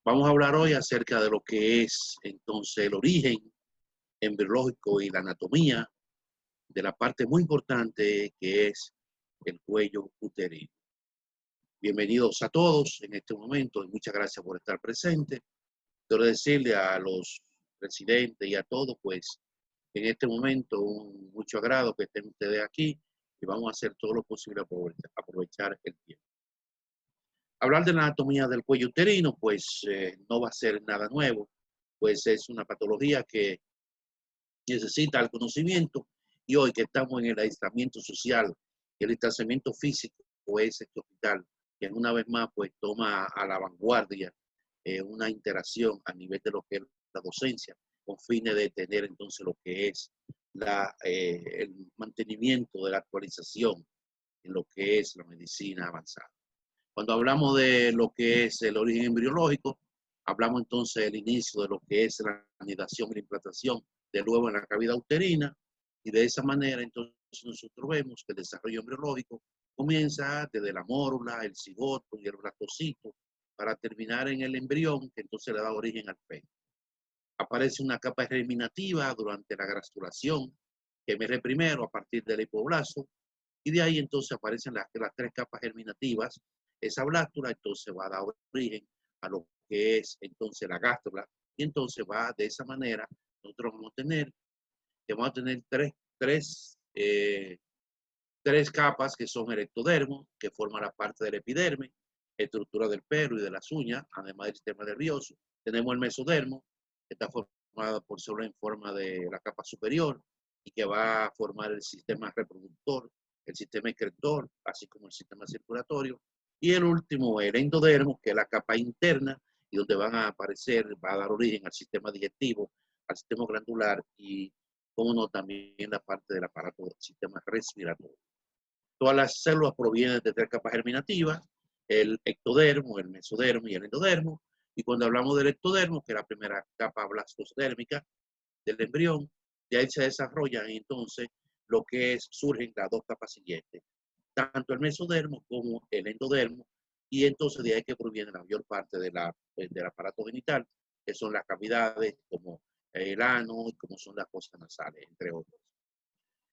Vamos a hablar hoy acerca de lo que es entonces el origen embriológico y la anatomía de la parte muy importante que es el cuello uterino. Bienvenidos a todos en este momento y muchas gracias por estar presentes. Quiero decirle a los residentes y a todos, pues, en este momento mucho agrado que estén ustedes aquí y vamos a hacer todo lo posible para aprovechar el tiempo. Hablar de la anatomía del cuello uterino, pues no va a ser nada nuevo, pues es una patología que necesita el conocimiento y hoy que estamos en el aislamiento social y el distanciamiento físico, pues este hospital, que una vez más pues toma a la vanguardia una interacción a nivel de lo que es la docencia, con fines de tener entonces lo que es el mantenimiento de la actualización en lo que es la medicina avanzada. Cuando hablamos de lo que es el origen embriológico, hablamos entonces del inicio de lo que es la anidación y la implantación del huevo en la cavidad uterina, y de esa manera entonces nosotros vemos que el desarrollo embriológico comienza desde la mórula, el cigoto y el blastocito, para terminar en el embrión, que entonces le da origen al feto. Aparece una capa germinativa durante la gastrulación, que emerge primero a partir del hipoblasto, y de ahí entonces aparecen las tres capas germinativas. Esa blástula entonces va a dar origen a lo que es entonces la gástrula, y entonces va de esa manera, nosotros vamos a tener tres capas que son el ectodermo, que forma la parte del epiderme, estructura del pelo y de las uñas, además del sistema nervioso. Tenemos el mesodermo, que está formado por células en forma de la capa superior y que va a formar el sistema reproductor, el sistema excretor, así como el sistema circulatorio. Y el último, el endodermo, que es la capa interna y donde van a aparecer, va a dar origen al sistema digestivo, al sistema glandular y, como no, también la parte del aparato del sistema respiratorio. Todas las células provienen de tres capas germinativas, el ectodermo, el mesodermo y el endodermo. Y cuando hablamos del ectodermo, que es la primera capa blastodérmica del embrión, de ahí se desarrollan entonces lo que es, surgen las dos capas siguientes, tanto el mesodermo como el endodermo, y entonces de ahí que proviene la mayor parte del aparato genital, que son las cavidades como el ano y como son las fosas nasales, entre otros.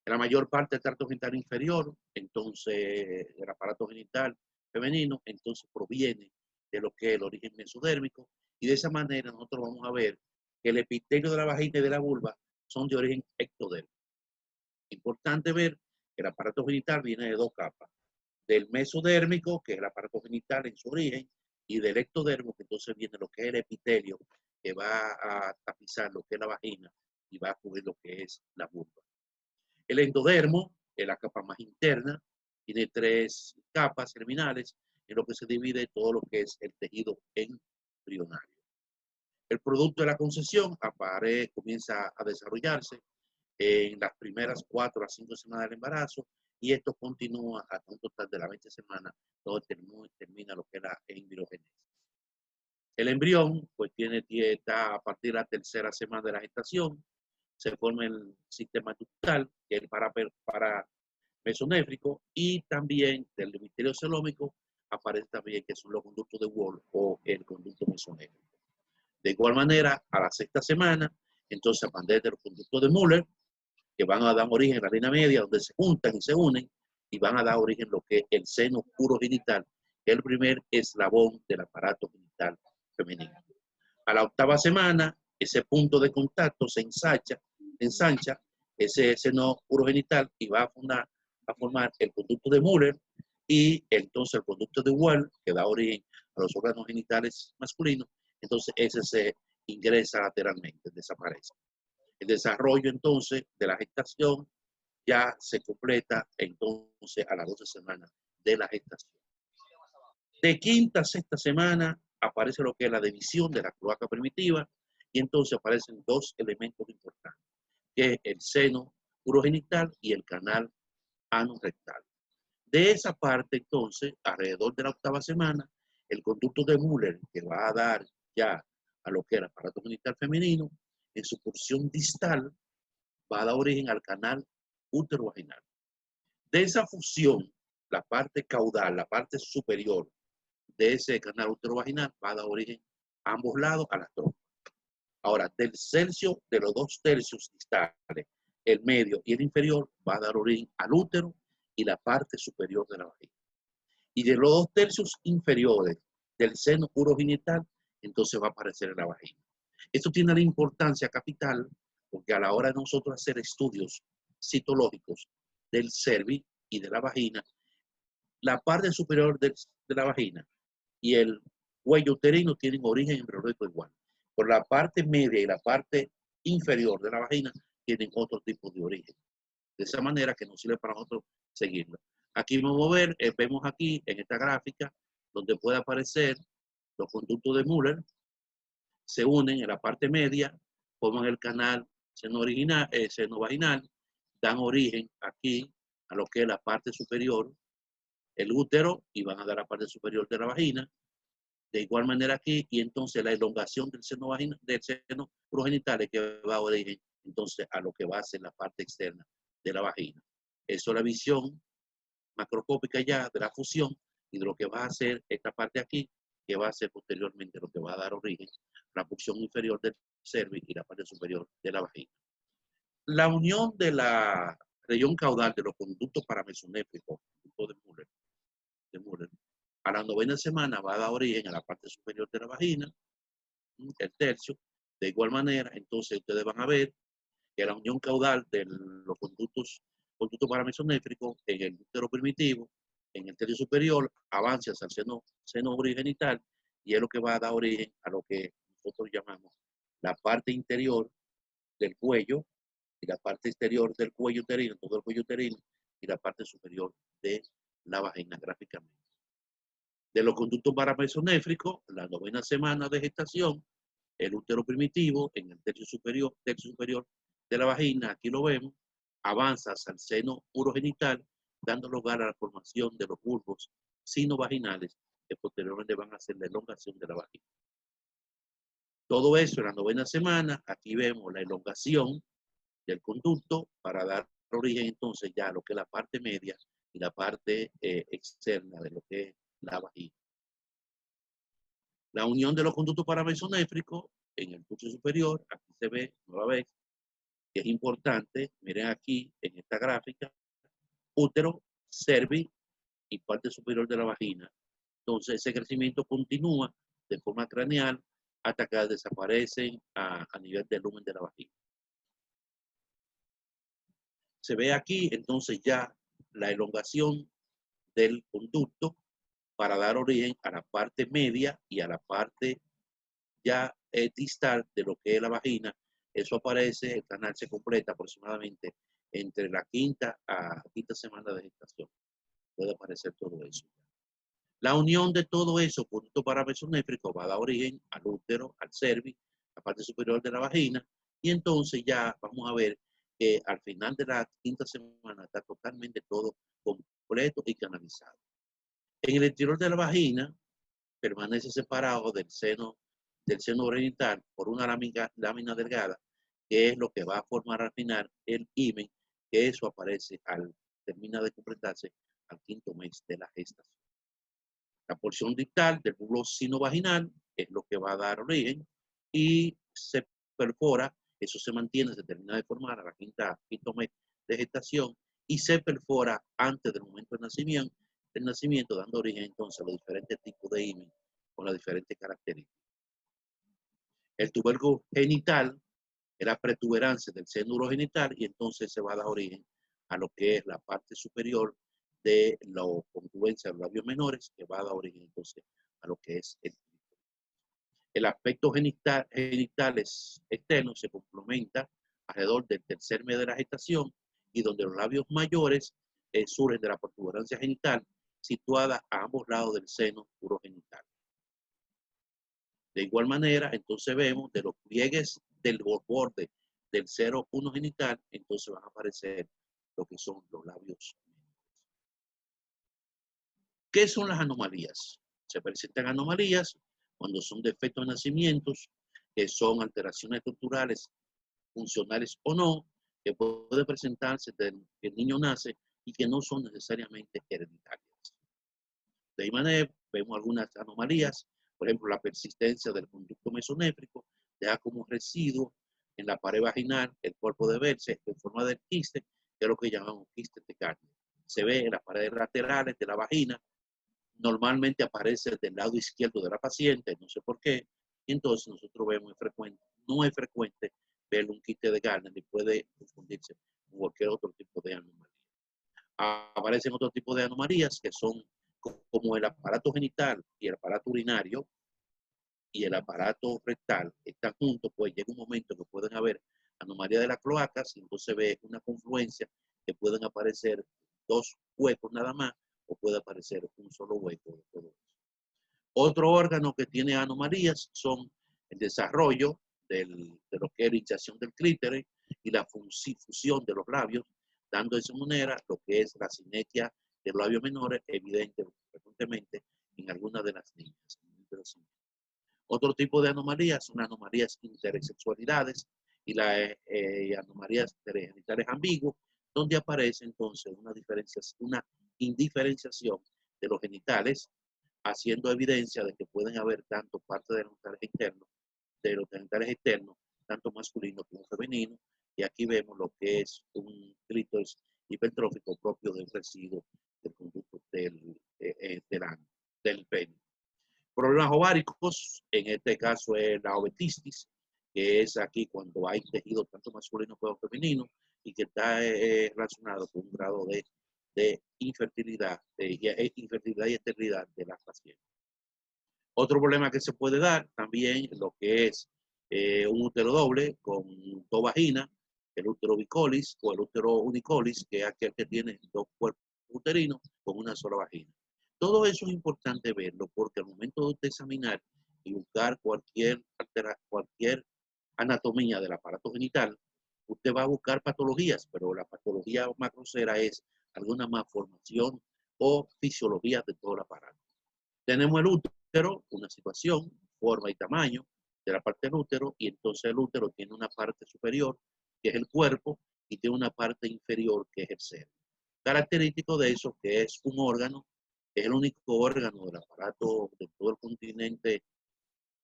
En la mayor parte del tracto genital inferior, entonces el aparato genital femenino, entonces proviene de lo que es el origen mesodérmico, y de esa manera nosotros vamos a ver que el epitelio de la vagina y de la vulva son de origen ectodérmico. Importante ver que el aparato genital viene de dos capas, del mesodérmico, que es el aparato genital en su origen, y del ectodermo, que entonces viene lo que es el epitelio, que va a tapizar lo que es la vagina y va a cubrir lo que es la vulva. El endodermo es la capa más interna, tiene tres capas germinales, en lo que se divide todo lo que es el tejido embrionario. El producto de la concepción comienza a desarrollarse en las primeras 4 a 5 semanas del embarazo, y esto continúa hasta un total de las 20 semanas, donde termina lo que es la embriogénesis. El embrión, pues, está a partir de la tercera semana de la gestación, se forma el sistema ductal, que es el para mesonéfrico, y también del epitelio celómico aparece también que son los conductos de Wolff o el conducto mesonéfrico. De igual manera, a la sexta semana, entonces aparecen los conductos de Müller, que van a dar origen a la línea media, donde se juntan y se unen, y van a dar origen a lo que es el seno urogenital, que es el primer eslabón del aparato genital femenino. A la octava semana, ese punto de contacto se ensancha ese seno urogenital y va a formar el conducto de Müller y entonces el conducto de Wolff, que da origen a los órganos genitales masculinos. Entonces ese se ingresa lateralmente, desaparece. El desarrollo entonces de la gestación ya se completa entonces a las 12 semanas de la gestación. De quinta a sexta semana aparece lo que es la división de la cloaca primitiva, y entonces aparecen dos elementos importantes, que es el seno urogenital y el canal anorrectal. De esa parte, entonces, alrededor de la octava semana, el conducto de Müller, que va a dar ya a lo que era el aparato genital femenino, en su porción distal, va a dar origen al canal útero-vaginal. De esa fusión, la parte caudal, la parte superior de ese canal útero-vaginal, va a dar origen ambos lados a la trompa. Ahora, de los 2 tercios distales, el medio y el inferior va a dar origen al útero y la parte superior de la vagina. Y de los 2 tercios inferiores del seno urogenital, entonces va a aparecer en la vagina. Esto tiene la importancia capital porque a la hora de nosotros hacer estudios citológicos del cervix y de la vagina, la parte superior de la vagina y el cuello uterino tienen origen embriológico igual. Por la parte media y la parte inferior de la vagina tienen otro tipo de origen. De esa manera que nos sirve para nosotros seguirlo. Aquí vamos a ver, vemos aquí en esta gráfica donde puede aparecer los conductos de Müller, se unen en la parte media, forman el canal seno vaginal, dan origen aquí a lo que es la parte superior, el útero, y van a dar la parte superior de la vagina. De igual manera aquí, y entonces la elongación del seno urogenital es que va a origen entonces a lo que va a ser la parte externa de la vagina. Eso es la visión macroscópica ya de la fusión y de lo que va a hacer esta parte aquí, que va a ser posteriormente lo que va a dar origen a la porción inferior del cervix y la parte superior de la vagina. La unión de la región caudal de los conductos paramesonéfricos, de Müller, a la 9ª semana va a dar origen a la parte superior de la vagina, el tercio. De igual manera, entonces ustedes van a ver que la unión caudal de los conductos paramesonéfricos en el útero primitivo, en el tercio superior, avanza hacia el seno urogenital y es lo que va a dar origen a lo que nosotros llamamos la parte interior del cuello y la parte exterior del cuello uterino, todo el cuello uterino y la parte superior de la vagina gráficamente. De los conductos paramesonéfricos, la 9ª semana de gestación, el útero primitivo en el tercio superior de la vagina, aquí lo vemos, avanza hacia el seno urogenital, dando lugar a la formación de los bulbos sinovaginales que posteriormente van a hacer la elongación de la vagina. Todo eso en la 9ª semana, aquí vemos la elongación del conducto para dar origen entonces ya a lo que es la parte media y la parte externa de lo que es la vagina. La unión de los conductos paramesonéfricos en el curso superior, aquí se ve nueva vez, que es importante, miren aquí en esta gráfica, útero, cervix y parte superior de la vagina. Entonces ese crecimiento continúa de forma craneal hasta que desaparecen a nivel del lumen de la vagina. Se ve aquí entonces ya la elongación del conducto para dar origen a la parte media y a la parte ya distal de lo que es la vagina. Eso aparece, el canal se completa aproximadamente entre la quinta semana de gestación. Puede aparecer todo eso. La unión de todo eso, conducto paramesonéfrico, va a dar origen al útero, al cervix, la parte superior de la vagina, y entonces ya vamos a ver que al final de la quinta semana está totalmente todo completo y canalizado. En el interior de la vagina permanece separado del seno urogenital por una lámina delgada, que es lo que va a formar al final el himen, que eso aparece termina de completarse al 5º mes de la gestación. La porción distal del bulbo sinovaginal es lo que va a dar origen y se perfora, eso se mantiene, se termina de formar a la 5º mes de gestación y se perfora antes del momento del nacimiento, dando origen entonces a los diferentes tipos de himen con las diferentes características. El tubérculo genital es la protuberancia del seno urogenital y entonces se va a dar origen a lo que es la parte superior de la congruencia de los labios menores, que va a dar origen entonces a lo que es el aspecto genitales externo se complementa alrededor del tercer mes de la gestación y donde los labios mayores surgen de la protuberancia genital situada a ambos lados del seno urogenital. De igual manera, entonces vemos de los pliegues del borde del seno urogenital, entonces van a aparecer lo que son los labios. ¿Qué son las anomalías? Se presentan anomalías cuando son defectos de nacimientos, que son alteraciones estructurales, funcionales o no, que pueden presentarse desde que el niño nace y que no son necesariamente hereditarias. De ahí manera, vemos algunas anomalías, Por ejemplo, la persistencia del conducto mesonéfrico deja como residuo en la pared vaginal el cuerpo de verse en forma de quiste, que es lo que llamamos quiste de carne. Se ve en las paredes laterales de la vagina, normalmente aparece del lado izquierdo de la paciente, no sé por qué, y entonces nosotros vemos no es frecuente ver un quiste de Gardner y puede confundirse con cualquier otro tipo de anomalía. Aparecen otro tipo de anomalías que son como el aparato genital y el aparato urinario y el aparato rectal están juntos, pues llega un momento que pueden haber anomalías de las cloacas y entonces se ve una confluencia que pueden aparecer dos huecos nada más o puede aparecer un solo hueco de todo eso. Otro órgano que tiene anomalías son el desarrollo de lo que es la hinchación del clítoris y la fusión de los labios, dando de esa manera lo que es la simetría de los labios menores, evidente frecuentemente en algunas de las niñas. Otro tipo de anomalías son anomalías intersexualidades y las anomalías genitales ambiguos, donde aparece entonces una indiferenciación de los genitales, haciendo evidencia de que pueden haber tanto parte de los genitales externos, tanto masculino como femenino, y aquí vemos lo que es un clítoris hipertrófico propio del residuo del conducto del pene. Problemas ováricos, en este caso es la ovetistis, que es aquí cuando hay tejido tanto masculino como femenino y que está relacionado con un grado de infertilidad, infertilidad y esterilidad de las pacientes. Otro problema que se puede dar también lo que es un útero doble con dos vaginas, el útero bicolis o el útero unicolis, que es aquel que tiene dos cuerpos uterinos con una sola vagina. Todo eso es importante verlo porque al momento de examinar y buscar cualquier anatomía del aparato genital, usted va a buscar patologías, pero la patología más grosera es alguna malformación o fisiología de todo el aparato. Tenemos el útero, una situación, forma y tamaño de la parte del útero, y entonces el útero tiene una parte superior, que es el cuerpo, y tiene una parte inferior, que es el seno. Característico de eso, que es un órgano, es el único órgano del aparato de todo el continente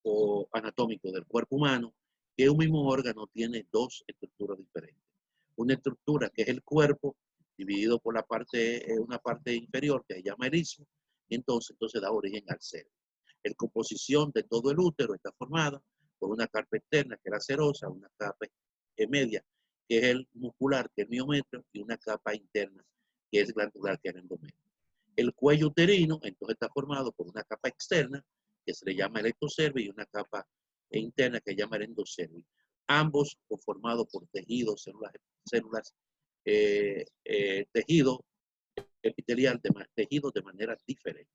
o anatómico del cuerpo humano, que un mismo órgano tiene dos estructuras diferentes. Una estructura que es el cuerpo, dividido por una parte inferior que se llama el istmo, y entonces da origen al seno. La composición de todo el útero está formada por una capa externa, que es la serosa, una capa media, que es el muscular, que es el miometrio, y una capa interna, que es glandular, que es el endometrio. El cuello uterino, entonces, está formado por una capa externa, que se le llama el ectocervix, y una capa interna, que se llama el endocervix. Ambos conformados por tejidos, tejido epitelial, tejidos de manera diferente.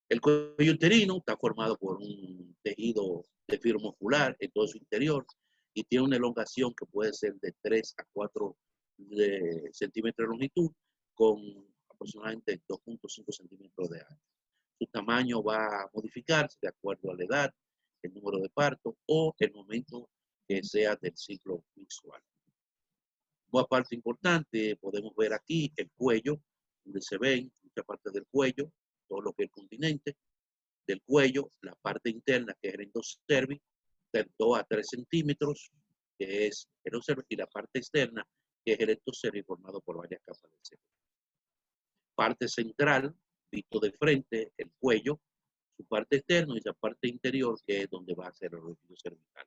El cuello uterino está formado por un tejido de fibra muscular en todo su interior y tiene una elongación que puede ser de 3 a 4 centímetros de longitud con aproximadamente 2.5 centímetros de ancho. Su tamaño va a modificarse de acuerdo a la edad, el número de parto o el momento que sea del ciclo menstrual. Una parte importante, podemos ver aquí el cuello, donde se ven muchas partes del cuello, todo lo que es el continente, del cuello, la parte interna, que es el endocervix, de 2 a 3 centímetros, que es el endocervix, y la parte externa, que es el ectocervix, formado por varias capas del cervix. Parte central, visto de frente, el cuello, su parte externa y la parte interior, que es donde va a ser el orificio cervical.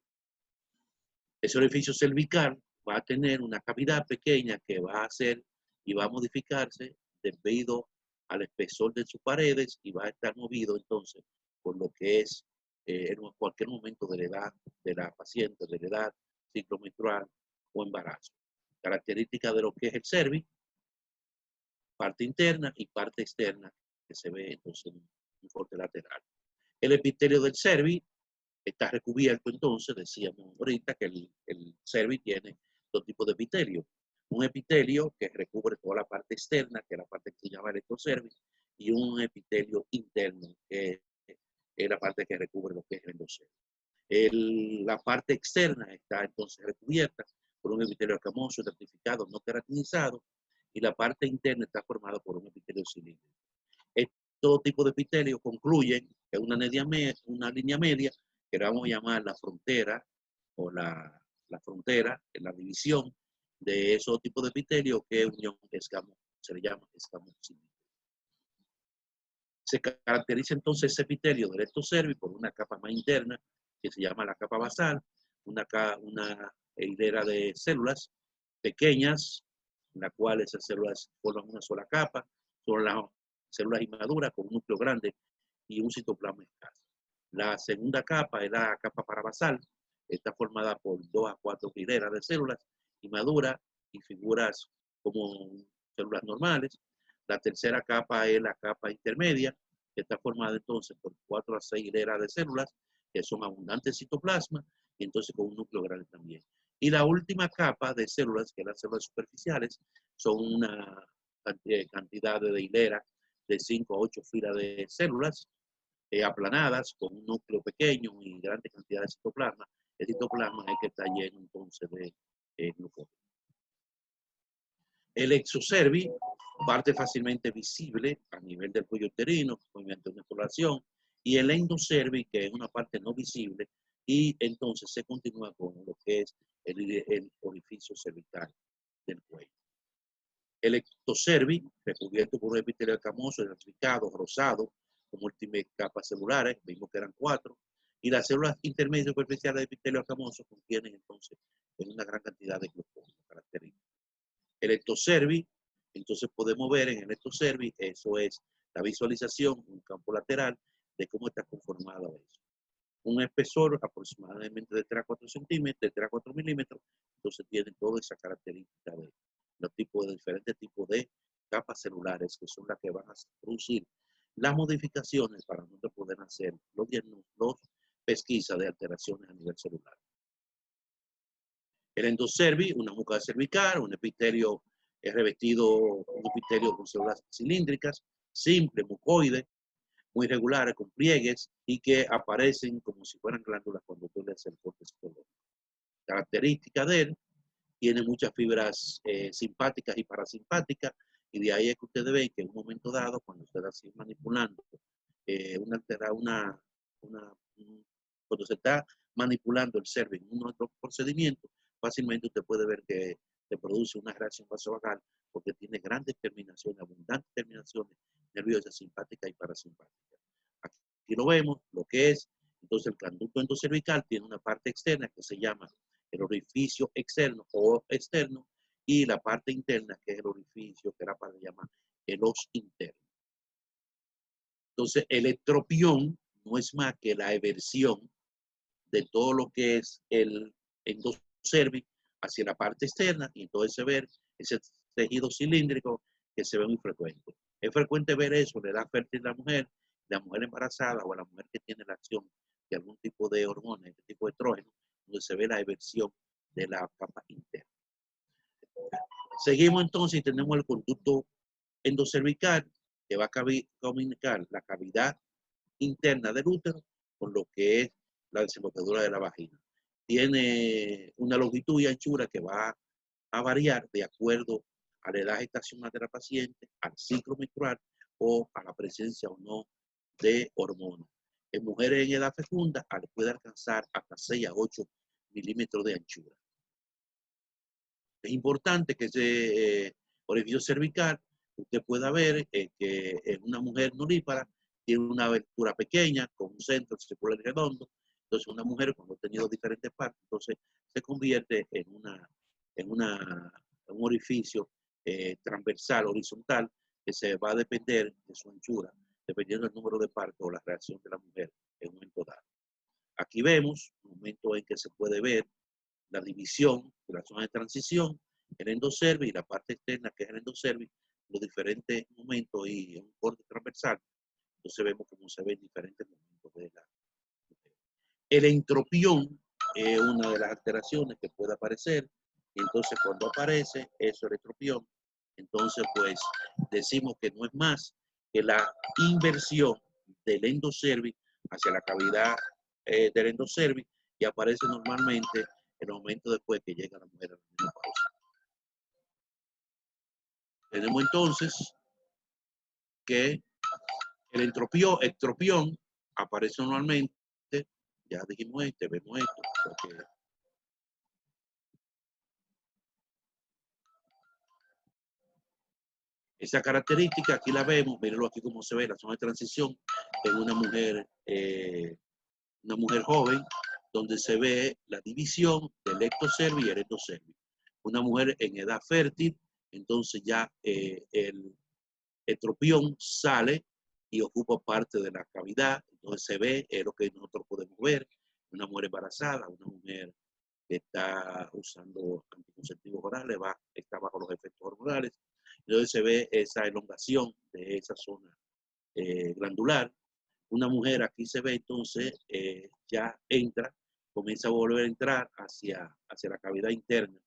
Ese orificio cervical va a tener una cavidad pequeña que va a hacer y va a modificarse debido al espesor de sus paredes y va a estar movido entonces por lo que es en cualquier momento de la edad de la paciente, de la edad, ciclo menstrual o embarazo. Característica de lo que es el cervix, parte interna y parte externa que se ve entonces en un corte lateral. El epitelio del cervix está recubierto entonces, decíamos ahorita que el cervix tiene dos tipos de epitelio. Un epitelio que recubre toda la parte externa, que es la parte que se llama el ectocervix, y un epitelio interno, que es la parte que recubre lo que es el endocervix. La parte externa está entonces recubierta por un epitelio escamoso, estratificado, no queratinizado, y la parte interna está formada por un epitelio cilíndrico. Todo tipo de epitelio concluyen es una línea media que le vamos a llamar la frontera o la frontera, la división de esos tipos de epitelio que unión escamo, se le llama escamo cilíndrico. Se caracteriza entonces ese epitelio del ectocervi por una capa más interna que se llama la capa basal, una hilera de células pequeñas, en la cual esas células forman una sola capa, son las células inmaduras con un núcleo grande y un citoplasma escaso. La segunda capa es la capa parabasal, está formada por 2 a 4 hileras de células inmaduras y figuras como células normales. La tercera capa es la capa intermedia, que está formada entonces por 4 a 6 hileras de células que son abundantes citoplasma y entonces con un núcleo grande también. Y la última capa de células, que son las células superficiales, son una cantidad de hileras de 5 a 8 filas de células aplanadas con un núcleo pequeño y grande cantidad de citoplasma. El citoplasma es que está lleno entonces de glucógeno. El exocervi parte fácilmente visible a nivel del cuello uterino mediante una exploración, y el endocervi, que es una parte no visible, y entonces se continúa con lo que es el orificio cervical del cuello. El ectocervi, recubierto por un epitelio escamoso, electrificado, rosado, con múltiples capas celulares, vimos que eran 4, y las células intermedias superficiales de epitelio escamoso contienen entonces una gran cantidad de glucógeno característico. El ectocervi, entonces podemos ver en el ectocervi, eso es la visualización, un campo lateral de cómo está conformado eso. Un espesor aproximadamente de 3 a 4 centímetros, de 3 a 4 milímetros, entonces tiene toda esa característica de los tipos de diferentes tipos de capas celulares que son las que van a producir las modificaciones para nosotros poder hacer los pesquisas de alteraciones a nivel celular. El endocervi, una mucosa cervical, un epitelio revestido, un epitelio con células cilíndricas, simple, mucoide, muy regulares, con pliegues y que aparecen como si fueran glándulas cuando tú le haces el corte citológico. Característica de él, tiene muchas fibras simpáticas y parasimpáticas, y de ahí es que ustedes ven que en un momento dado, cuando usted así manipulando, cuando se está manipulando el cervi en un otro procedimiento, fácilmente usted puede ver que se produce una reacción vasovagal porque tiene grandes terminaciones, abundantes terminaciones nerviosas simpáticas y parasimpáticas. Aquí lo vemos, lo que es, entonces el conducto endocervical tiene una parte externa que se llama el orificio externo o externo, y la parte interna que es el orificio que era para llamar el os interno. Entonces el estropión no es más que la eversión de todo lo que es el endocervi hacia la parte externa, y entonces se ve ese tejido cilíndrico que se ve muy frecuente. Es frecuente ver eso en la edad fértil de la mujer embarazada o a la mujer que tiene la acción de algún tipo de hormona, este tipo de estrógeno, donde se ve la eversión de la capa interna. Seguimos entonces y tenemos el conducto endocervical que va a comunicar la cavidad interna del útero con lo que es la desembocadura de la vagina. Tiene una longitud y anchura que va a variar de acuerdo a la edad gestacional de la paciente, al ciclo menstrual o a la presencia o no de hormonas. En mujeres en edad fecunda puede alcanzar hasta 6 a 8 milímetros de anchura. Es importante que ese orificio cervical usted pueda ver que en una mujer nulípara tiene una abertura pequeña con un centro circular y redondo. Entonces una mujer cuando ha tenido diferentes partes, entonces se convierte en un orificio transversal, horizontal, que se va a depender de su anchura, dependiendo del número de partos o la reacción de la mujer en un momento dado. Aquí vemos un momento en que se puede ver la división de la zona de transición, el endocervi y la parte externa que es el endocervi, los diferentes momentos y un corte transversal. Entonces vemos cómo se ven diferentes momentos de la mujer. El entropión es una de las alteraciones que puede aparecer, y entonces cuando aparece eso, el entropión, entonces pues decimos que no es más que la inversión del endocervi hacia la cavidad del endocervi, y aparece normalmente en el momento después que llega la mujer a la menopausia. Tenemos entonces que el ectropión aparece normalmente, ya dijimos vemos esto, porque esa característica aquí la vemos, mírenlo aquí como se ve, la zona de transición en una mujer joven, donde se ve la división del ectocervix y el endocervix. Una mujer en edad fértil, entonces ya el estropión sale y ocupa parte de la cavidad, entonces se ve, es lo que nosotros podemos ver, una mujer embarazada, una mujer que está usando anticonceptivos orales, está bajo los efectos hormonales, entonces se ve esa elongación de esa zona glandular. Una mujer aquí se ve entonces ya comienza a volver a entrar hacia la cavidad interna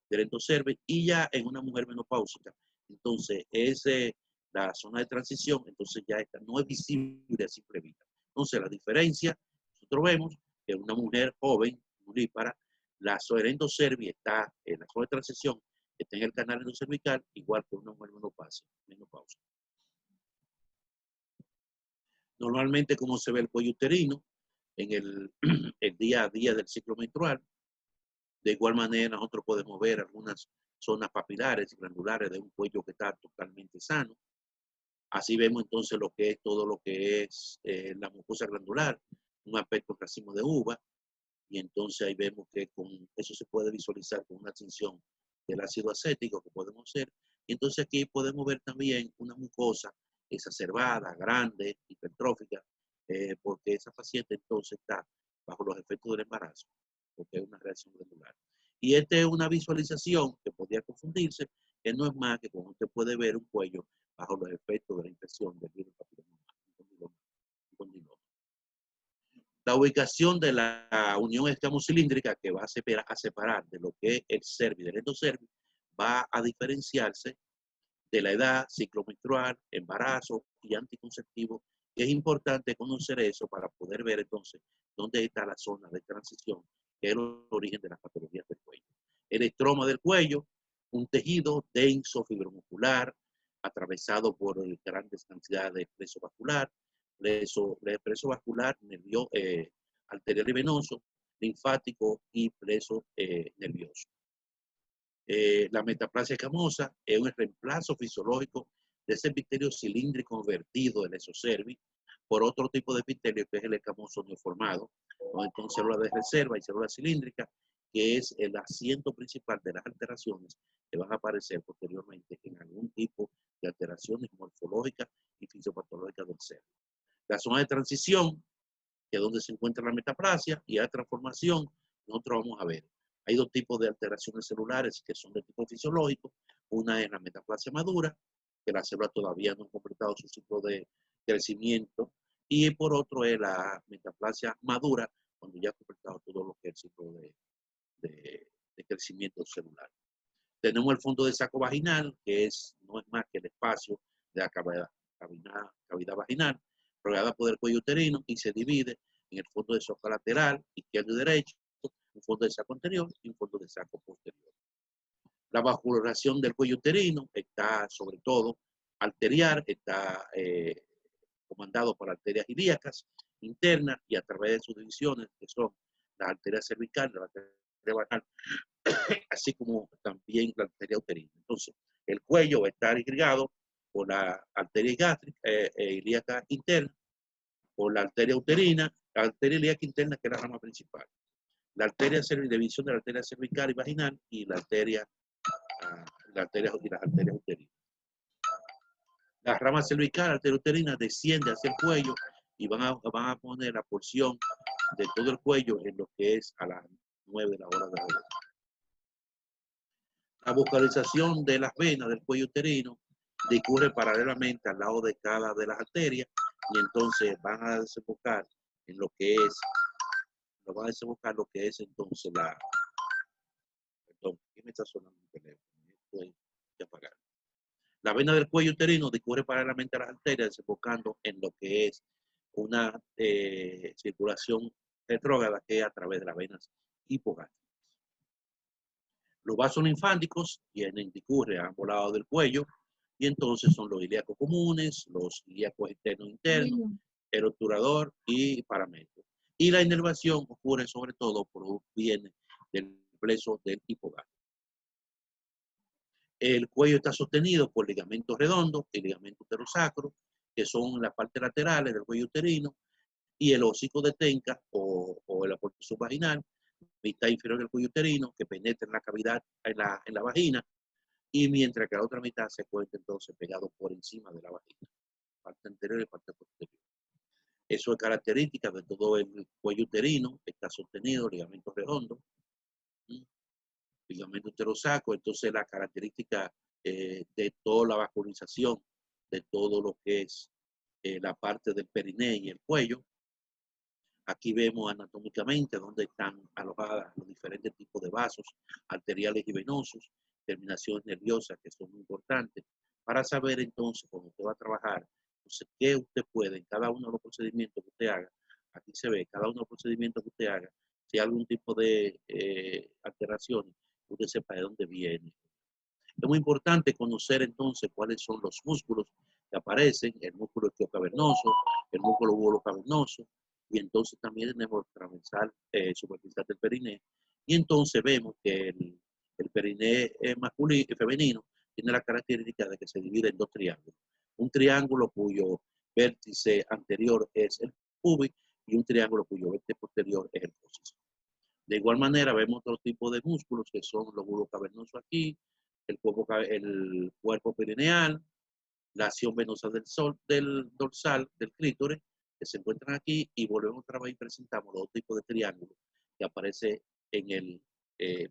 del endocervix y ya en una mujer menopáusica. Entonces, la zona de transición, entonces ya esta no es visible a simple vista. Entonces, la diferencia, nosotros vemos que una mujer joven, nulípara, la zona del endocervix está en la zona de transición, está en el canal endocervical, igual que una mujer menopáusica. Normalmente, como se ve el cuello uterino en el día a día del ciclo menstrual, de igual manera nosotros podemos ver algunas zonas papilares y glandulares de un cuello que está totalmente sano. Así vemos entonces lo que es todo lo que es la mucosa glandular, un aspecto racimo de uva, y entonces ahí vemos que con eso se puede visualizar con una tinción del ácido acético que podemos hacer. Y entonces aquí podemos ver también una mucosa exacerbada, grande, hipertrófica, porque esa paciente entonces está bajo los efectos del embarazo, porque es una reacción glandular. Y esta es una visualización que podría confundirse, que no es más que como usted puede ver un cuello bajo los efectos de la infección del virus papiloma. La ubicación de la unión escamocilíndrica que va a separar de lo que es el cervix del endocervix va a diferenciarse de la edad, ciclo menstrual, embarazo y anticonceptivo. Y es importante conocer eso para poder ver entonces dónde está la zona de transición, que es el origen de las patologías del cuello. El estroma del cuello, un tejido denso, fibromuscular, atravesado por grandes cantidades de preso vascular, preso vascular, arterial y venoso, linfático y preso nervioso. La metaplasia escamosa es un reemplazo fisiológico de ese epitelio cilíndrico vertido del exocervix por otro tipo de epitelio que es el escamoso neoformado, con células de reserva y células cilíndricas, que es el asiento principal de las alteraciones que van a aparecer posteriormente en algún tipo de alteraciones morfológicas y fisiopatológicas del cervix. La zona de transición, que es donde se encuentra la metaplasia, y la transformación, nosotros vamos a ver. Hay dos tipos de alteraciones celulares que son de tipo fisiológico. Una es la metaplasia madura, que las células todavía no han completado su ciclo de crecimiento, y por otro es la metaplasia madura, cuando ya ha completado todo lo que es el ciclo de crecimiento celular. Tenemos el fondo de saco vaginal, que no es más que el espacio de la cavidad vaginal, rodeada por el cuello uterino y se divide en el fondo de saco lateral, izquierdo y derecho, un fondo de saco anterior y un fondo de saco posterior. La vascularización del cuello uterino está sobre todo arterial, está comandado por arterias ilíacas internas y a través de sus divisiones, que son las arterias cervicales, la arteria vaginal, así como también la arteria uterina. Entonces, el cuello va a estar irrigado por la arteria gástrica, ilíaca interna, por la arteria uterina, la arteria ilíaca interna, que es la rama principal. La arteria división de la arteria cervical y vaginal y las arterias uterinas. La rama cervical, la arteria uterina, desciende hacia el cuello y van a poner la porción de todo el cuello en lo que es a las 9 de la hora de la noche. La vocalización de las venas del cuello uterino discurre paralelamente al lado de cada de las arterias y entonces van a desembocar en lo que es, entonces perdón, ¿qué me está sonando el teléfono? Estoy a apagar. La vena del cuello uterino discurre paralelamente a las arterias, desembocando en lo que es una circulación retrógrada que es a través de las venas hipogástricas. Los vasos linfáticos discurren a ambos lados del cuello y entonces son los ilíacos comunes, los ilíacos externos internos el obturador y parametro. Y la inervación ocurre sobre todo por viene del plexo del hipogástrico. El cuello está sostenido por ligamentos redondos y ligamentos uterosacros, que son las partes laterales del cuello uterino, y el hocico de Tenca o el aporte subvaginal, mitad inferior del cuello uterino, que penetra en la cavidad, en la vagina, y mientras que la otra mitad se encuentra entonces pegado por encima de la vagina, parte anterior y parte posterior. Eso es característica de todo el cuello uterino, está sostenido, ligamentos redondos, ligamento uterosacro. Entonces la característica de toda la vascularización, de todo lo que es la parte del periné y el cuello. Aquí vemos anatómicamente dónde están alojadas los diferentes tipos de vasos arteriales y venosos, terminaciones nerviosas que son muy importantes para saber entonces cuando usted va a trabajar, entonces, qué usted puede en cada uno de los procedimientos que usted haga. Aquí se ve cada uno de los procedimientos que usted haga, si hay algún tipo de alteraciones, usted sepa de dónde viene. Es muy importante conocer entonces cuáles son los músculos que aparecen, el músculo isquiocavernoso, el músculo bulocavernoso, y entonces también tenemos transversal superficial del periné. Y entonces vemos que el periné masculino y femenino tiene la característica de que se divide en dos triángulos. Un triángulo cuyo vértice anterior es el pubis y un triángulo cuyo vértice posterior es el coxis. De igual manera vemos otro tipo de músculos que son los bulocavernosos aquí, el cuerpo perineal, la acción venosa del dorsal, del clítoris, que se encuentran aquí, y volvemos otra vez y presentamos los dos tipos de triángulos que aparece en el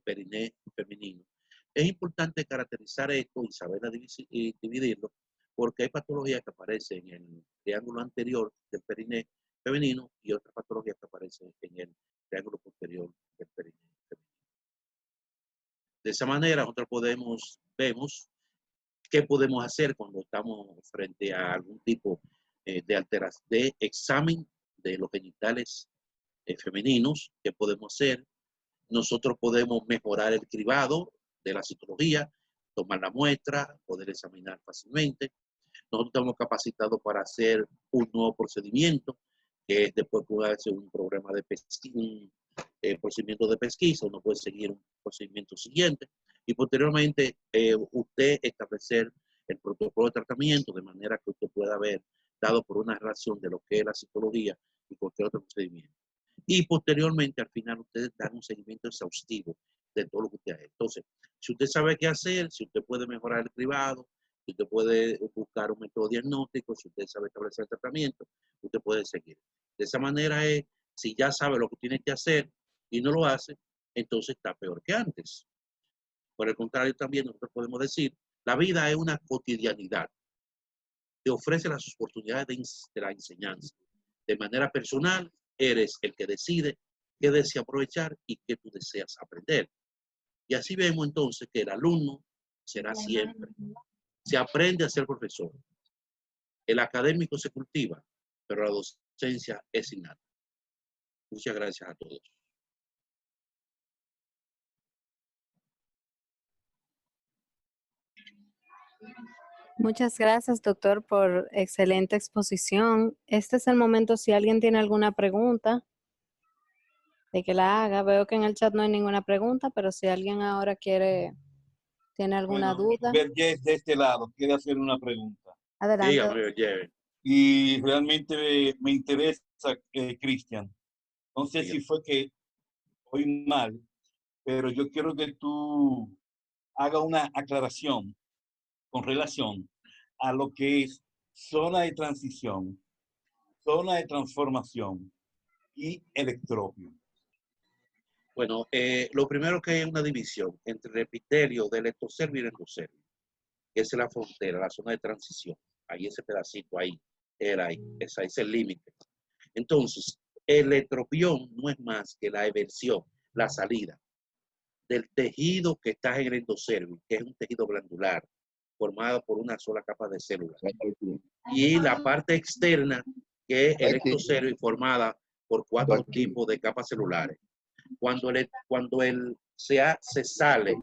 periné femenino. Es importante caracterizar esto y saber dividirlo, porque hay patologías que aparecen en el triángulo anterior del periné femenino y otras patologías que aparecen en el triángulo posterior del periné femenino. De esa manera nosotros vemos qué podemos hacer cuando estamos frente a algún tipo de alteración, de examen de los genitales femeninos. ¿Qué podemos hacer? Nosotros podemos mejorar el cribado de la citología, tomar la muestra, poder examinar fácilmente. Nosotros estamos capacitados para hacer un nuevo procedimiento, que después puede hacer un programa de pesquisa, un procedimiento de pesquisa, uno puede seguir un procedimiento siguiente y posteriormente usted establecer el protocolo de tratamiento de manera que usted pueda haber dado por una relación de lo que es la citología y cualquier otro procedimiento. Y posteriormente, al final, ustedes dan un seguimiento exhaustivo de todo lo que usted hace. Entonces, si usted sabe qué hacer, si usted puede mejorar el cribado, si usted puede buscar un método diagnóstico, si usted sabe establecer el tratamiento, usted puede seguir. De esa manera es, si ya sabe lo que tiene que hacer y no lo hace, entonces está peor que antes. Por el contrario, también nosotros podemos decir, la vida es una cotidianidad. Te ofrece las oportunidades de la enseñanza. De manera personal, eres el que decide qué desea aprovechar y qué tú deseas aprender. Y así vemos entonces que el alumno será siempre. Se aprende a ser profesor. El académico se cultiva, pero la docencia es innata. Muchas gracias a todos. Muchas gracias, doctor, por excelente exposición. Este es el momento, si alguien tiene alguna pregunta, de que la haga. Veo que en el chat no hay ninguna pregunta, pero si alguien ahora tiene alguna duda. Vergés de este lado quiere hacer una pregunta. Adelante. Dígame, Jerry. Y realmente me interesa, Cristian. No sé Dígame. si fue que oí mal, pero yo quiero que tú hagas una aclaración con relación a lo que es zona de transición, zona de transformación y electropio. Bueno, lo primero que hay es una división entre el epitelio del ectodermo y el endodermo, que es la frontera, la zona de transición. Ahí ese pedacito, ahí, ese es el límite. Entonces, el electropión no es más que la eversión, la salida del tejido que está en el endodermo, que es un tejido glandular, formado por una sola capa de células. Y la parte externa, que es el ectodermo, formada por 4 tipos de capas celulares. Cuando se sale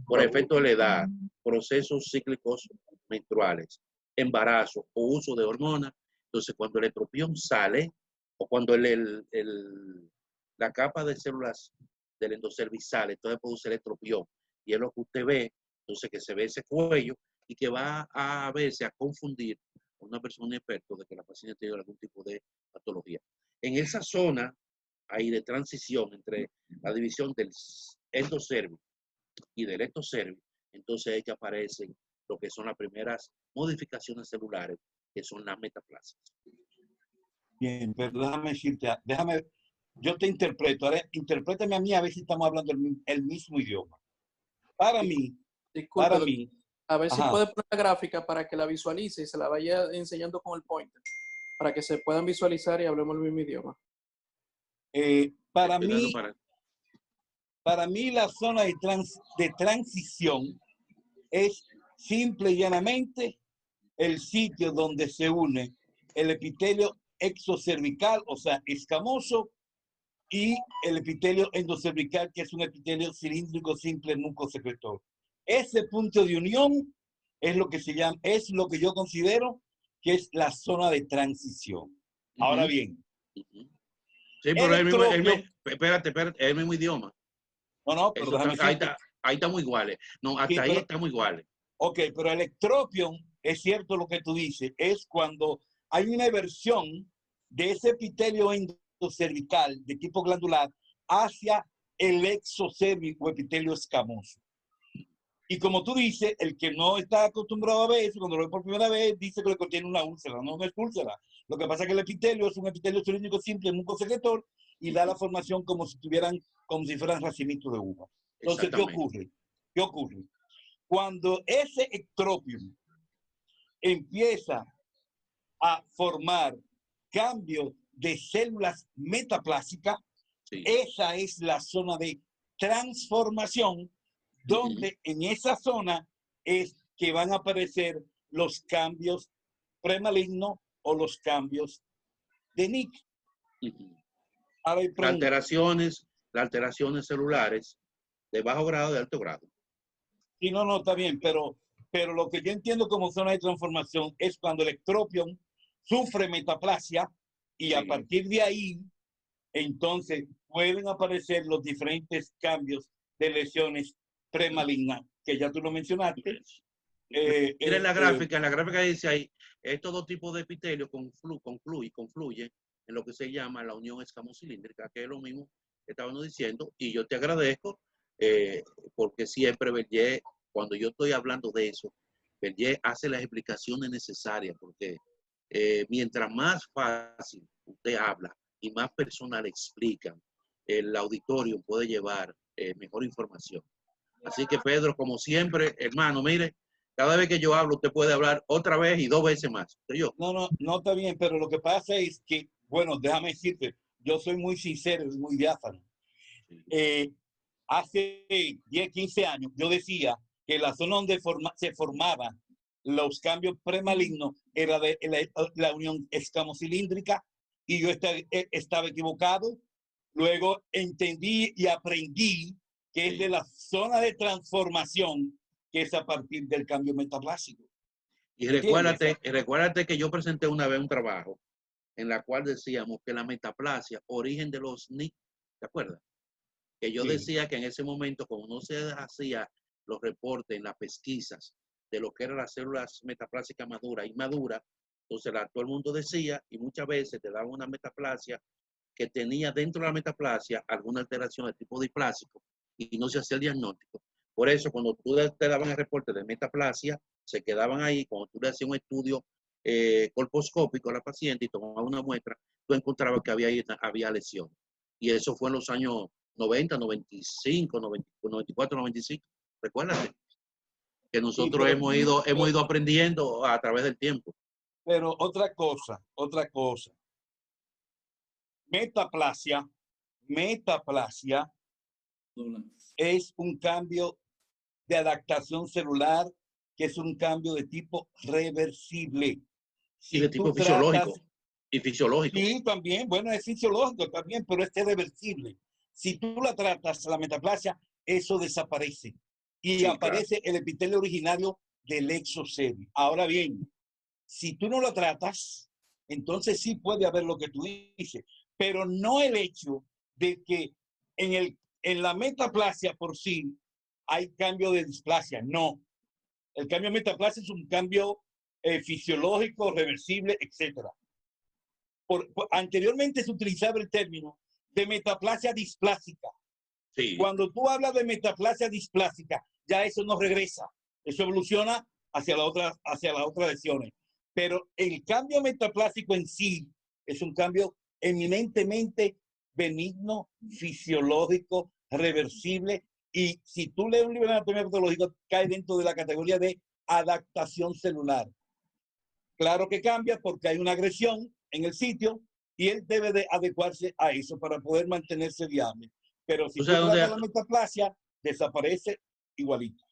por efecto de la edad, procesos cíclicos menstruales, embarazo o uso de hormonas, Entonces, cuando el estropión sale, o cuando la capa de células del endocervix sale, entonces produce el estropión. Y es lo que usted ve, entonces que se ve ese cuello y que va a verse, a confundir a una persona experta de que la paciente tiene algún tipo de patología. En esa zona ahí de transición entre la división del endocervix y del ectocervix, entonces es que aparecen lo que son las primeras modificaciones celulares, que son las metaplasias. Bien, pero déjame decirte, yo te interpreto, ahora interprétame a mí a ver si estamos hablando el mismo idioma. Para mí, Disculpe, a ver si ajá, puede poner la gráfica para que la visualice y se la vaya enseñando con el pointer, para que se puedan visualizar y hablemos el mismo idioma. para mí la zona de transición es simple y llanamente el sitio donde se une el epitelio exocervical, o sea, escamoso, y el epitelio endocervical, que es un epitelio cilíndrico simple mucosecretor. Ese punto de unión es lo que se llama, es lo que yo considero que es la zona de transición. Ahora bien, Sí, pero espérate, es el mismo idioma. No, pero ahí estamos iguales. No, hasta ahí estamos iguales. Ok, pero el ectropion, es cierto lo que tú dices, es cuando hay una eversión de ese epitelio endocervical de tipo glandular hacia el exocervix o epitelio escamoso. Y como tú dices, el que no está acostumbrado a ver eso, cuando lo ve por primera vez, dice que le contiene una úlcera. No, no es úlcera. Lo que pasa es que el epitelio es un epitelio cilíndrico simple, mucosecretor, y da la formación como si fueran racimitos de uva. Entonces, ¿qué ocurre? ¿Qué ocurre? Cuando ese ectropion empieza a formar cambios de células metaplásicas, esa es la zona de transformación, donde en esa zona es que van a aparecer los cambios premalignos o los cambios de Nick. Ahora las alteraciones celulares de bajo grado, de alto grado. Sí, no, está bien, pero lo que yo entiendo como zona de transformación es cuando el ectropion sufre metaplasia y a partir de ahí, entonces pueden aparecer los diferentes cambios de lesiones premalignas, que ya tú lo mencionaste. Mira la gráfica dice ahí, estos dos tipos de epitelio confluyen en lo que se llama la unión escamocilíndrica, que es lo mismo que estábamos diciendo, y yo te agradezco porque siempre Berger, cuando yo estoy hablando de eso, Berger hace las explicaciones necesarias, porque mientras más fácil usted habla y más personas le explican, el auditorio puede llevar mejor información. Así que Pedro, como siempre, hermano, mire, cada vez que yo hablo, usted puede hablar otra vez y 2 veces más. No, está bien, pero lo que pasa es que, bueno, déjame decirte, yo soy muy sincero y muy diáfano. Hace 10, 15 años, yo decía que la zona donde se formaban los cambios premalignos era de la unión escamocilíndrica y yo estaba equivocado. Luego entendí y aprendí que es de la zona de transformación, que es a partir del cambio metaplásico. Y recuérdate que yo presenté una vez un trabajo en la cual decíamos que la metaplasia, origen de los NIC, ¿te acuerdas? Que yo decía que en ese momento, como no se hacía los reportes en las pesquisas de lo que eran las células metaplásicas maduras, inmaduras, entonces todo el mundo decía, y muchas veces te daban una metaplasia que tenía dentro de la metaplasia alguna alteración de tipo displásico y no se hacía el diagnóstico. Por eso, cuando tú te daban el reporte de metaplasia, se quedaban ahí. Cuando tú le hacías un estudio colposcópico a la paciente y tomabas una muestra, tú encontrabas que había lesión. Y eso fue en los años 90, 95, 94, 95. Recuérdate que nosotros hemos ido aprendiendo a través del tiempo. Pero otra cosa. Metaplasia es un cambio de adaptación celular que es un cambio de tipo reversible. Y de tipo fisiológico. Y fisiológico. Sí, también, bueno, es fisiológico también, pero es reversible. Si tú la tratas, la metaplasia, eso desaparece. Y aparece el epitelio originario del exocervix. Ahora bien, si tú no la tratas, entonces sí puede haber lo que tú dices, pero no el hecho de que en la metaplasia por sí hay cambio de displasia, no. El cambio de metaplasia es un cambio fisiológico, reversible, etc. Anteriormente se utilizaba el término de metaplasia displásica. Sí. Cuando tú hablas de metaplasia displásica, ya eso no regresa, eso evoluciona hacia la otra lesiones. Pero el cambio metaplásico en sí es un cambio eminentemente benigno, fisiológico, reversible, y si tú lees un libro de anatomía patológica, cae dentro de la categoría de adaptación celular. Claro que cambia porque hay una agresión en el sitio y él debe de adecuarse a eso para poder mantenerse viable. Pero si tú tratas la metaplasia, desaparece igualito.